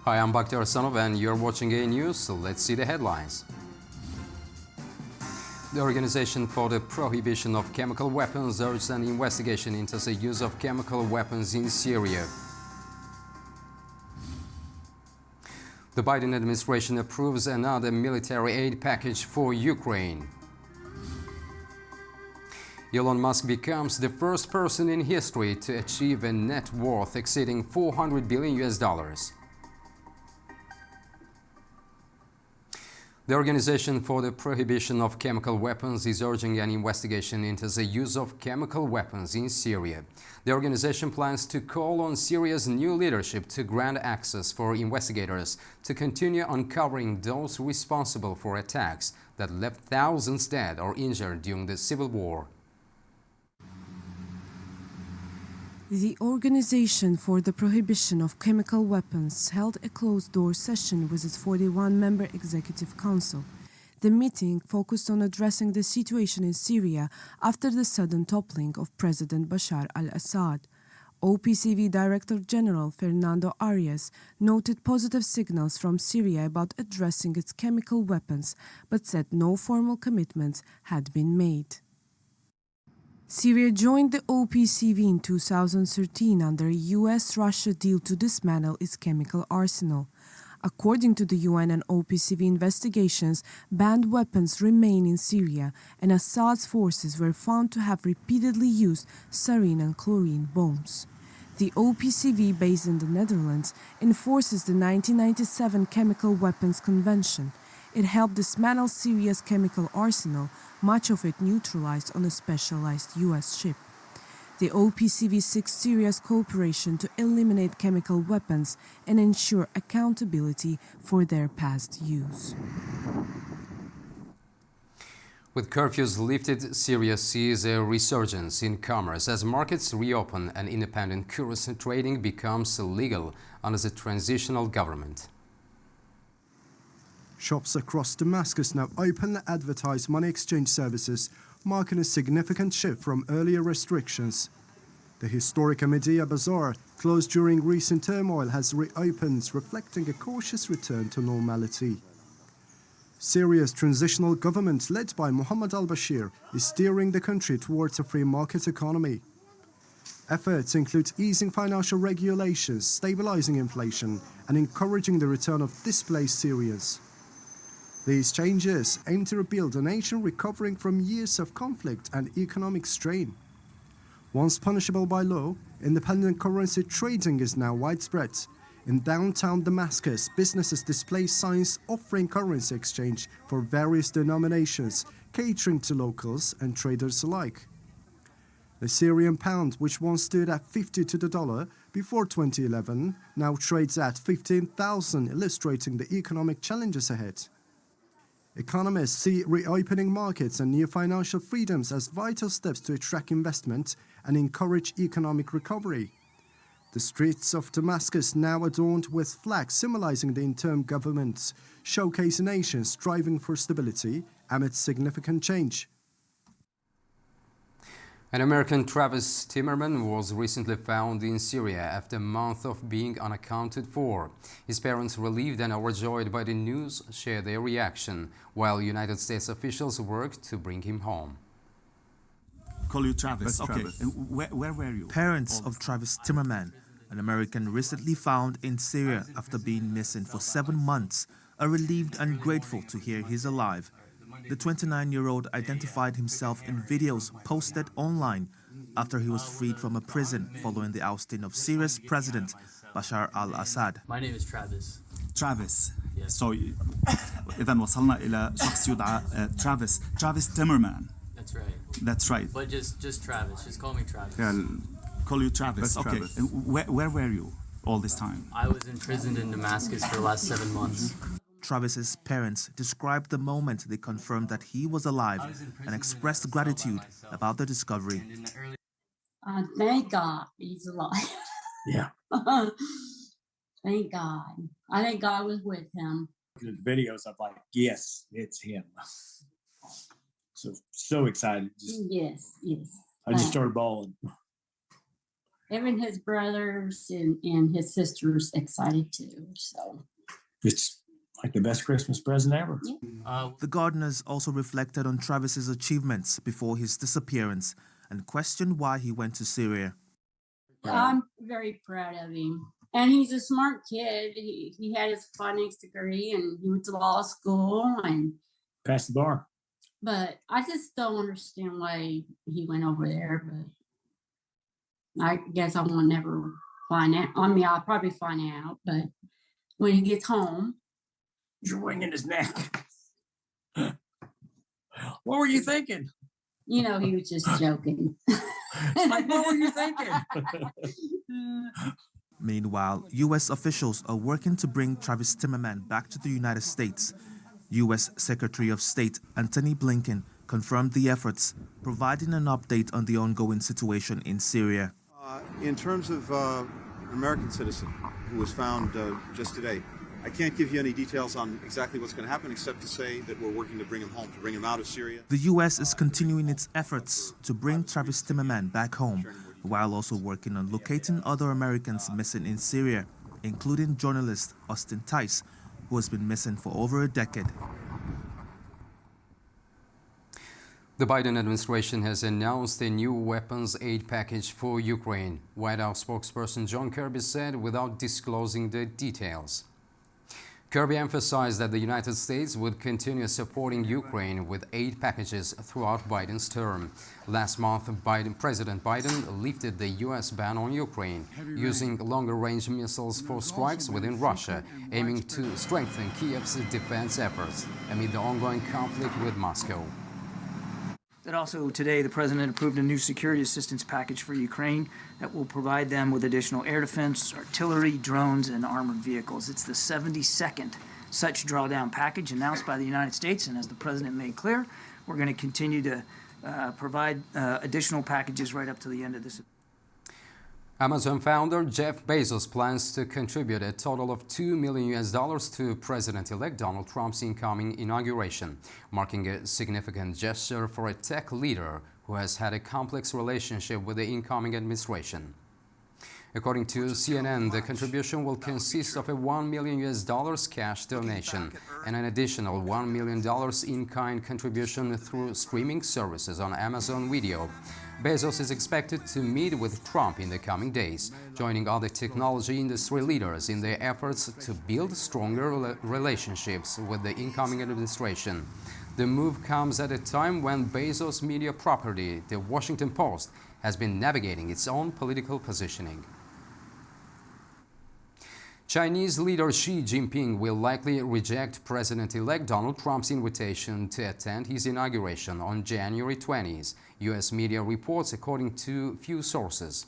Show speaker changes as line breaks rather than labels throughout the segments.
Hi, I'm Bakhtiar Sanov and you're watching A News. So let's see the headlines. The Organization for the Prohibition of Chemical Weapons urged an investigation into the use of chemical weapons in Syria. The Biden administration approves another military aid package for Ukraine. Elon Musk becomes the first person in history to achieve a net worth exceeding $400 billion. The Organization for the Prohibition of Chemical Weapons is urging an investigation into the use of chemical weapons in Syria. The organization plans to call on Syria's new leadership to grant access for investigators to continue uncovering those responsible for attacks that left thousands dead or injured during the civil war.
The Organization for the Prohibition of Chemical Weapons held a closed-door session with its 41-member Executive Council. The meeting focused on addressing the situation in Syria after the sudden toppling of President Bashar al-Assad. OPCW Director General Fernando Arias noted positive signals from Syria about addressing its chemical weapons, but said no formal commitments had been made. Syria joined the OPCW in 2013 under a US-Russia deal to dismantle its chemical arsenal. According to the UN and OPCW investigations, banned weapons remain in Syria, and Assad's forces were found to have repeatedly used sarin and chlorine bombs. The OPCW, based in the Netherlands, enforces the 1997 Chemical Weapons Convention. It helped dismantle Syria's chemical arsenal, much of it neutralized on a specialized US ship. The OPCW seeks Syria's cooperation to eliminate chemical weapons and ensure accountability for their past use.
With curfews lifted, Syria sees a resurgence in commerce as markets reopen and independent currency trading becomes legal under the transitional government.
Shops across Damascus now openly advertise money exchange services, marking a significant shift from earlier restrictions. The historic Ahmadiyya Bazaar, closed during recent turmoil, has reopened, reflecting a cautious return to normality. Syria's transitional government, led by Mohammed al-Bashir, is steering the country towards a free market economy. Efforts include easing financial regulations, stabilizing inflation, and encouraging the return of displaced Syrians. These changes aim to rebuild a nation recovering from years of conflict and economic strain. Once punishable by law, independent currency trading is now widespread. In downtown Damascus, businesses display signs offering currency exchange for various denominations, catering to locals and traders alike. The Syrian pound, which once stood at 50 to the dollar before 2011, now trades at 15,000, illustrating the economic challenges ahead. Economists see reopening markets and new financial freedoms as vital steps to attract investment and encourage economic recovery. The streets of Damascus, now adorned with flags symbolizing the interim government, showcase a nation striving for stability amid significant change.
An American Travis Timmerman was recently found in Syria after a month of being unaccounted for. His parents, relieved and overjoyed by the news, shared their reaction, while United States officials worked to bring him home.
Call you Travis.
That's
okay.
Travis.
Where were you?
Parents of Travis Timmerman, an American recently found in Syria after being missing for 7 months, are relieved and grateful to hear he's alive. The 29-year-old identified himself in videos posted online after he was freed from a prison following the ousting of Syria's President Bashar al-Assad.
My name is Travis.
Travis.
Yes.
So إذا وصلنا إلى شخص يدعى Travis Timmerman.
That's right.
That's right.
But just Travis. Just call me Travis.
Yeah, call you Travis.
That's
Okay.
Travis.
Where were you all this time?
I was imprisoned in Damascus for the last 7 months.
Travis's parents described the moment they confirmed that he was alive and expressed gratitude about the discovery.
Thank God he's alive.
Yeah.
Thank God. I think God was with him.
The videos, I'm like, yes, it's him. So excited.
Yes.
I just started bawling.
Even his brothers and his sisters excited too. So
It's like the best Christmas present ever.
The gardeners also reflected on Travis's achievements before his disappearance and questioned why he went to Syria.
I'm very proud of him. And he's a smart kid. He had his finance degree and he went to law school and
Pass the bar.
but I just don't understand why he went over there. But I guess I will never find out. I mean, I'll probably find out, but when he gets home,
He's wringing his neck. What were you thinking?
you know, he was just joking.
Like, what were you thinking?
Meanwhile, U.S. officials are working to bring Travis Timmerman back to the United States. U.S. Secretary of State Antony Blinken confirmed the efforts, providing an update on the ongoing situation in Syria.
In terms of an American citizen who was found just today, I can't give you any details on exactly what's going to happen except to say that we're working to bring him home, to bring him out of Syria.
The U.S. is continuing its efforts to bring Travis Timmerman back home, while also working on locating other Americans missing in Syria, including journalist Austin Tice, who has been missing for over a decade.
The Biden administration has announced a new weapons aid package for Ukraine. White House spokesperson John Kirby said without disclosing the details. Kirby emphasized that the United States would continue supporting Ukraine with aid packages throughout Biden's term. Last month, President Biden lifted the U.S. ban on Ukraine, using longer-range missiles for strikes within Russia, aiming to strengthen Kiev's defense efforts amid the ongoing conflict with Moscow.
That also today the president approved a new security assistance package for Ukraine that will provide them with additional air defense, artillery, drones, and armored vehicles. It's the 72nd such drawdown package announced by the United States, and as the president made clear, we're going to continue to provide additional packages right up to the end of this.
Amazon founder Jeff Bezos plans to contribute a total of $2 million to President-elect Donald Trump's incoming inauguration, marking a significant gesture for a tech leader who has had a complex relationship with the incoming administration. According to CNN, the contribution will consist of a $1 million cash donation and an additional $1 million in-kind contribution through streaming services on Amazon Video. Bezos is expected to meet with Trump in the coming days, joining other technology industry leaders in their efforts to build stronger relationships with the incoming administration. The move comes at a time when Bezos' media property, The Washington Post, has been navigating its own political positioning. Chinese leader Xi Jinping will likely reject President-elect Donald Trump's invitation to attend his inauguration on January 20th, U.S. media reports according to few sources.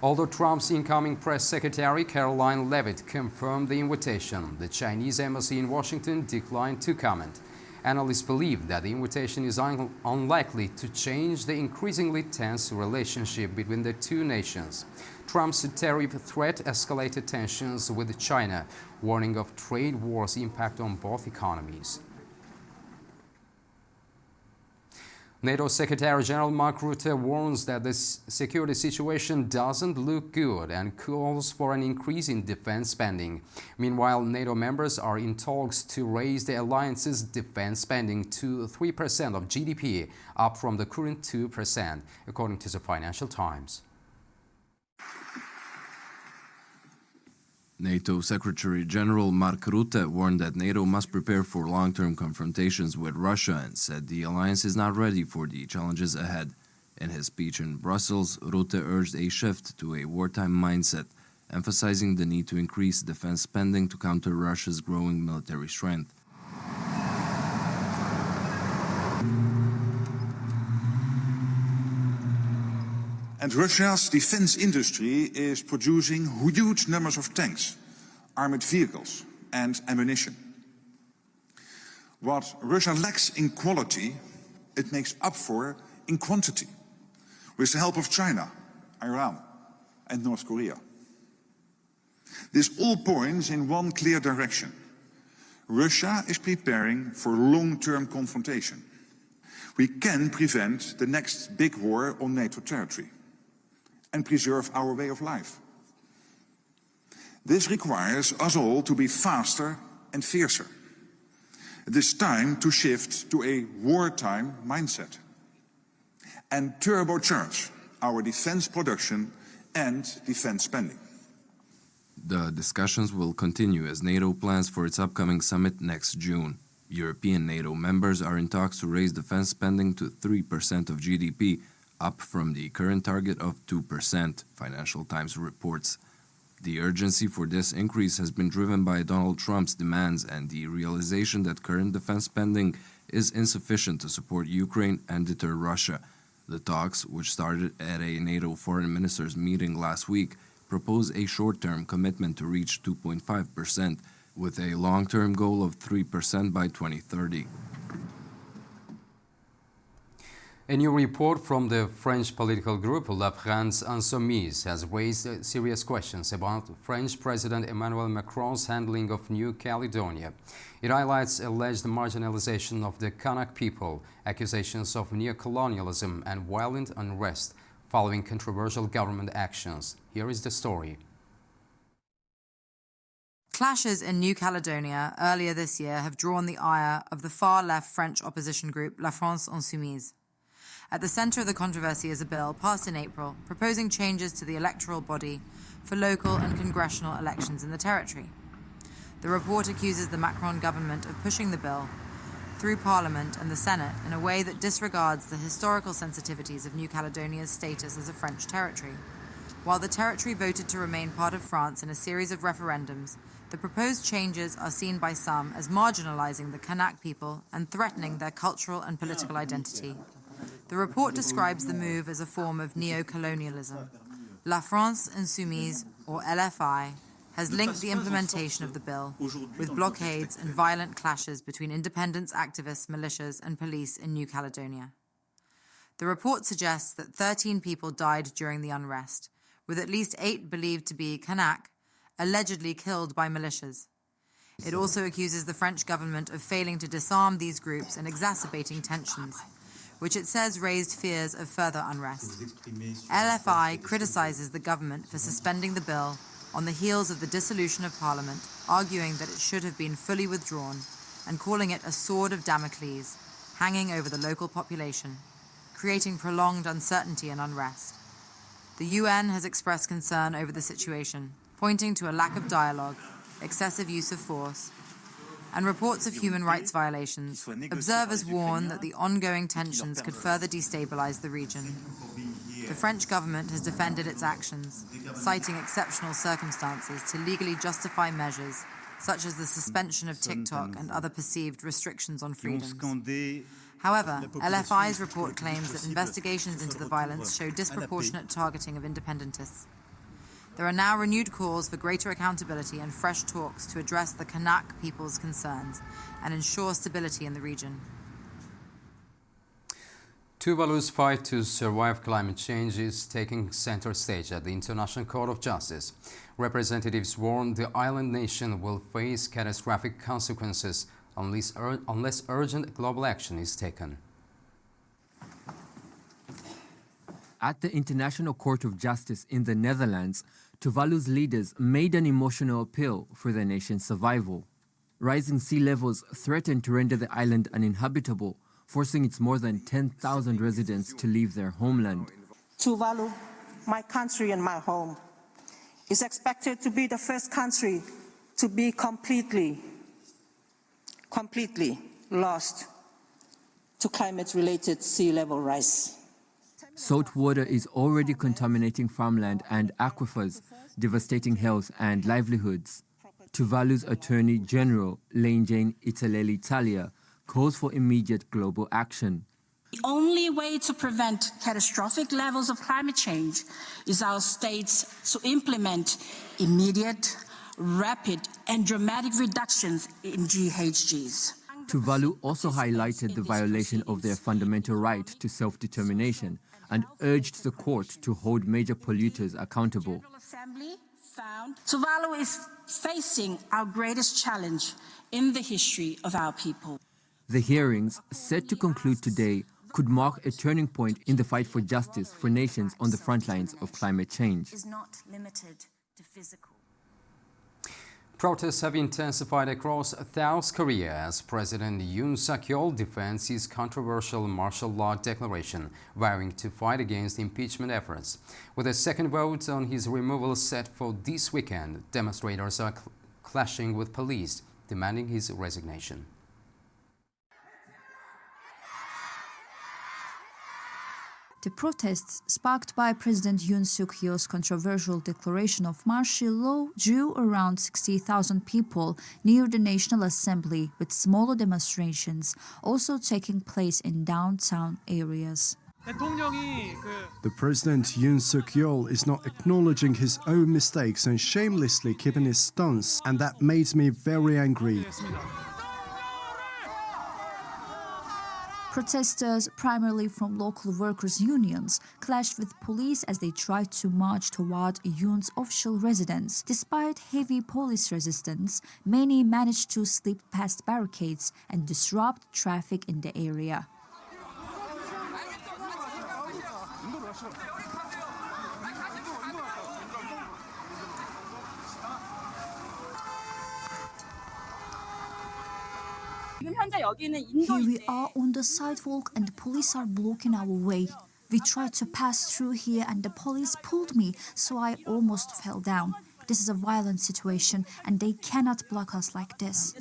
Although Trump's incoming press secretary Caroline Leavitt confirmed the invitation, the Chinese embassy in Washington declined to comment. Analysts believe that the invitation is unlikely to change the increasingly tense relationship between the two nations. Trump's tariff threat escalated tensions with China, warning of trade wars' impact on both economies. NATO Secretary General Mark Rutte warns that the security situation doesn't look good and calls for an increase in defense spending. Meanwhile, NATO members are in talks to raise the alliance's defense spending to 3% of GDP, up from the current 2%, according to the Financial Times.
NATO Secretary General Mark Rutte warned that NATO must prepare for long-term confrontations with Russia and said the alliance is not ready for the challenges ahead. In his speech in Brussels, Rutte urged a shift to a wartime mindset, emphasizing the need to increase defense spending to counter Russia's growing military strength.
And Russia's defense industry is producing huge numbers of tanks, armored vehicles, and ammunition. What Russia lacks in quality, it makes up for in quantity, with the help of China, Iran, and North Korea. This all points in one clear direction. Russia is preparing for long-term confrontation. We can prevent the next big war on NATO territory. and preserve our way of life. This requires us all to be faster and fiercer. It is time to shift to a wartime mindset and turbocharge our defense production and defense spending.
The discussions will continue as NATO plans for its upcoming summit next June. European NATO members are in talks to raise defense spending to 3% of GDP, up from the current target of 2%, Financial Times reports. The urgency for this increase has been driven by Donald Trump's demands and the realization that current defense spending is insufficient to support Ukraine and deter Russia. The talks, which started at a NATO foreign ministers meeting last week, propose a short-term commitment to reach 2.5%, with a long-term goal of 3% by 2030.
A new report from the French political group La France Insoumise has raised serious questions about French President Emmanuel Macron's handling of New Caledonia. It highlights alleged marginalization of the Kanak people, accusations of neocolonialism and violent unrest following controversial government actions. Here is the story.
Clashes in New Caledonia earlier this year have drawn the ire of the far-left French opposition group La France Insoumise. At the centre of the controversy is a bill passed in April proposing changes to the electoral body for local and congressional elections in the territory. The report accuses the Macron government of pushing the bill through Parliament and the Senate in a way that disregards the historical sensitivities of New Caledonia's status as a French territory. While the territory voted to remain part of France in a series of referendums, the proposed changes are seen by some as marginalizing the Kanak people and threatening their cultural and political identity. The report describes the move as a form of neo-colonialism. La France Insoumise, or LFI, has linked the implementation of the bill with blockades and violent clashes between independence activists, militias, and police in New Caledonia. The report suggests that 13 people died during the unrest, with at least 8 believed to be Kanak, allegedly killed by militias. It also accuses the French government of failing to disarm these groups and exacerbating tensions, which it says raised fears of further unrest. LFI criticizes the government for suspending the bill on the heels of the dissolution of Parliament, arguing that it should have been fully withdrawn and calling it a sword of Damocles hanging over the local population, creating prolonged uncertainty and unrest. The UN has expressed concern over the situation, pointing to a lack of dialogue, excessive use of force, and reports of human rights violations. Observers warn that the ongoing tensions could further destabilize the region. The French government has defended its actions, citing exceptional circumstances to legally justify measures such as the suspension of TikTok and other perceived restrictions on freedoms. However, LFI's report claims that investigations into the violence show disproportionate targeting of independentists. There are now renewed calls for greater accountability and fresh talks to address the Kanak people's concerns and ensure stability in the region.
Tuvalu's fight to survive climate change is taking center stage at the International Court of Justice. Representatives warn the island nation will face catastrophic consequences unless urgent global action is taken.
At the International Court of Justice in the Netherlands, Tuvalu's leaders made an emotional appeal for the nation's survival. Rising sea levels threaten to render the island uninhabitable, forcing its more than 10,000 residents to leave their homeland.
Tuvalu, my country and my home, is expected to be the first country to be completely lost to climate-related sea level rise.
Salt water is already contaminating farmland and aquifers, devastating health and livelihoods. Tuvalu's Attorney General, Jane Italeli-Talia, calls for immediate global action.
The only way to prevent catastrophic levels of climate change is our states to implement immediate, rapid, and dramatic reductions in GHGs.
Tuvalu also highlighted the violation of their fundamental right to self-determination and urged the court to hold major polluters accountable.
Tuvalu is facing our greatest challenge in the history of our people.
The hearings, set to conclude today, could mark a turning point in the fight for justice for nations on the front lines of climate change.
Is not limited to physical.
Protests have intensified across South Korea as President Yoon Suk-yeol defends his controversial martial law declaration, vowing to fight against impeachment efforts. With a second vote on his removal set for this weekend, demonstrators are clashing with police, demanding his resignation.
The protests, sparked by President Yoon Suk-yeol's controversial declaration of martial law, drew around 60,000 people near the National Assembly, with smaller demonstrations also taking place in downtown areas.
The President Yoon Suk-yeol is not acknowledging his own mistakes and shamelessly keeping his stance, and that made me very angry.
Protesters, primarily from local workers' unions, clashed with police as they tried to march toward Yoon's official residence. Despite heavy police resistance, many managed to slip past barricades and disrupt traffic in the area. Here we are on the sidewalk and the police are blocking our way. We tried to pass through here and the police pulled me, so I almost fell down. This is a violent situation and they cannot block us like this.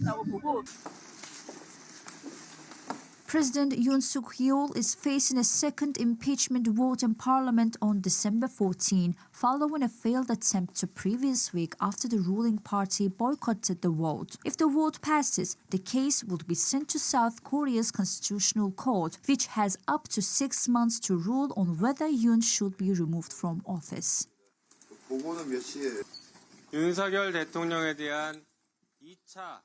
President Yoon Suk-yeol is facing a second impeachment vote in parliament on December 14, following a failed attempt the previous week after the ruling party boycotted the vote. If the vote passes, the case would be sent to South Korea's constitutional court, which has up to 6 months to rule on whether Yoon should be removed from office.
윤석열 대통령에 대한 2차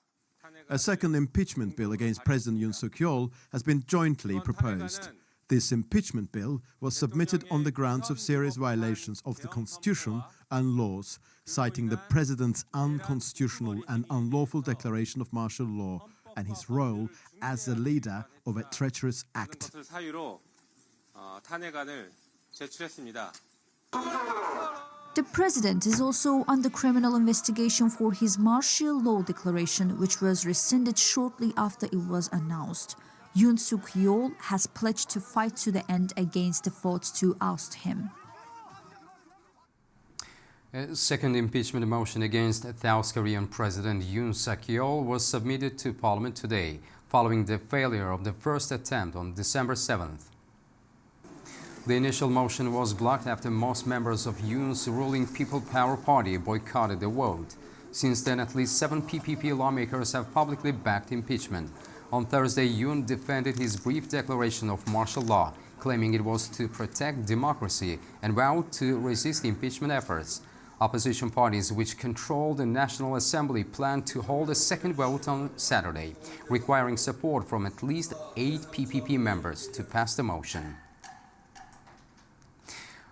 A second impeachment bill against President Yoon Suk-yeol has been jointly proposed. This impeachment bill was submitted on the grounds of serious violations of the Constitution and laws, citing the President's unconstitutional and unlawful declaration of martial law and his role as the leader of a treacherous act.
The president is also under criminal investigation for his martial law declaration, which was rescinded shortly after it was announced. Yoon Suk-yeol has pledged to fight to the end against the votes to oust him.
A second impeachment motion against South Korean President Yoon Suk-yeol was submitted to Parliament today, following the failure of the first attempt on December 7th. The initial motion was blocked after most members of Yoon's ruling People Power Party boycotted the vote. Since then, at least 7 PPP lawmakers have publicly backed impeachment. On Thursday, Yoon defended his brief declaration of martial law, claiming it was to protect democracy, and vowed to resist impeachment efforts. Opposition parties, which control the National Assembly, plan to hold a second vote on Saturday, requiring support from at least 8 PPP members to pass the motion.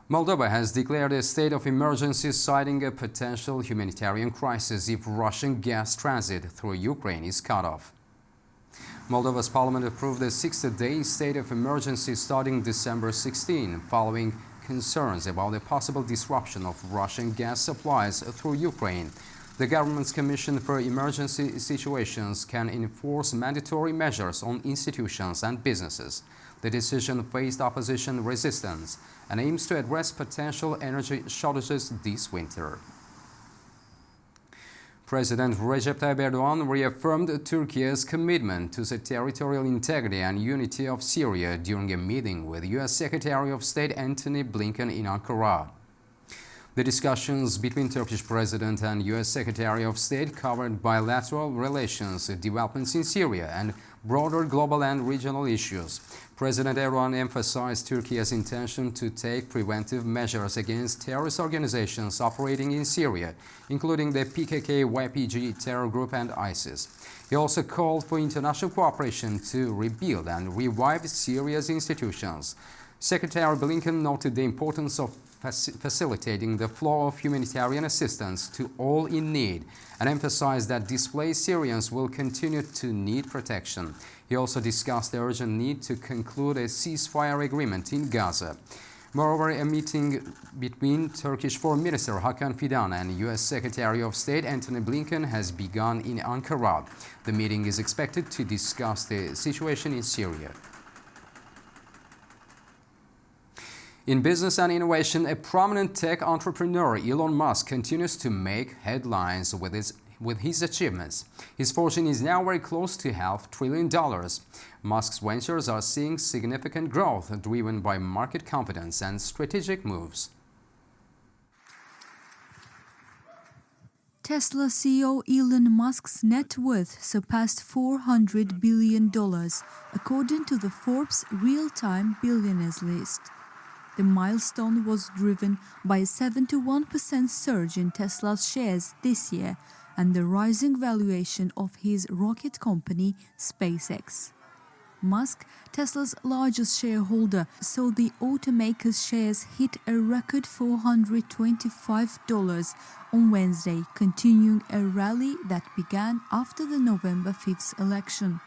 Moldova has declared a state of emergency, citing a potential humanitarian crisis if Russian gas transit through Ukraine is cut off. Moldova's parliament approved a 60-day state of emergency starting December 16, following concerns about the possible disruption of Russian gas supplies through Ukraine. The government's Commission for Emergency Situations can enforce mandatory measures on institutions and businesses. The decision faced opposition resistance and aims to address potential energy shortages this winter. President Recep Tayyip Erdogan reaffirmed Turkey's commitment to the territorial integrity and unity of Syria during a meeting with U.S. Secretary of State Antony Blinken in Ankara. The discussions between Turkish President and U.S. Secretary of State covered bilateral relations, developments in Syria, and broader global and regional issues. President Erdogan emphasized Turkey's intention to take preventive measures against terrorist organizations operating in Syria, including the PKK-YPG terror group and ISIS. He also called for international cooperation to rebuild and revive Syria's institutions. Secretary Blinken noted the importance of facilitating the flow of humanitarian assistance to all in need and emphasized that displaced Syrians will continue to need protection. He also discussed the urgent need to conclude a ceasefire agreement in Gaza. Moreover, a meeting between Turkish Foreign Minister Hakan Fidan and U.S. Secretary of State Antony Blinken has begun in Ankara. The meeting is expected to discuss the situation in Syria. In business and innovation, a prominent tech entrepreneur, Elon Musk, continues to make headlines with his achievements. His fortune is now very close to $500 billion. Musk's ventures are seeing significant growth, driven by market confidence and strategic moves.
Tesla CEO Elon Musk's net worth surpassed $400 billion, according to the Forbes Real-Time Billionaires list. The milestone was driven by a 71% surge in Tesla's shares this year and the rising valuation of his rocket company, SpaceX. Musk, Tesla's largest shareholder, saw the automaker's shares hit a record $425 on Wednesday, continuing a rally that began after the November 5th election.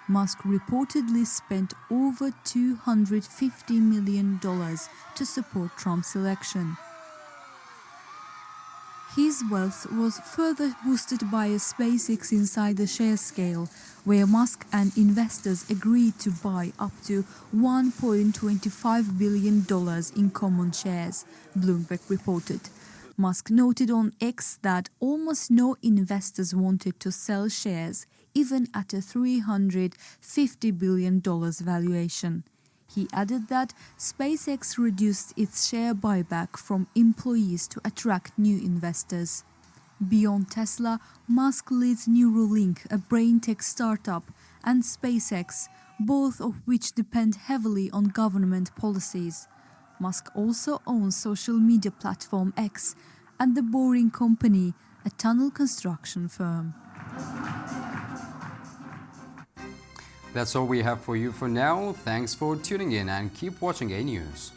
Musk reportedly spent over $250 million to support Trump's election. His wealth was further boosted by a SpaceX insider share scale, where Musk and investors agreed to buy up to $1.25 billion in common shares, Bloomberg reported. Musk noted on X that almost no investors wanted to sell shares, even at a $350 billion valuation. He added that SpaceX reduced its share buyback from employees to attract new investors. Beyond Tesla, Musk leads Neuralink, a brain tech startup, and SpaceX, both of which depend heavily on government policies. Musk also owns social media platform X and The Boring Company, a tunnel construction firm.
That's all we have for you for now. Thanks for tuning in and keep watching A News.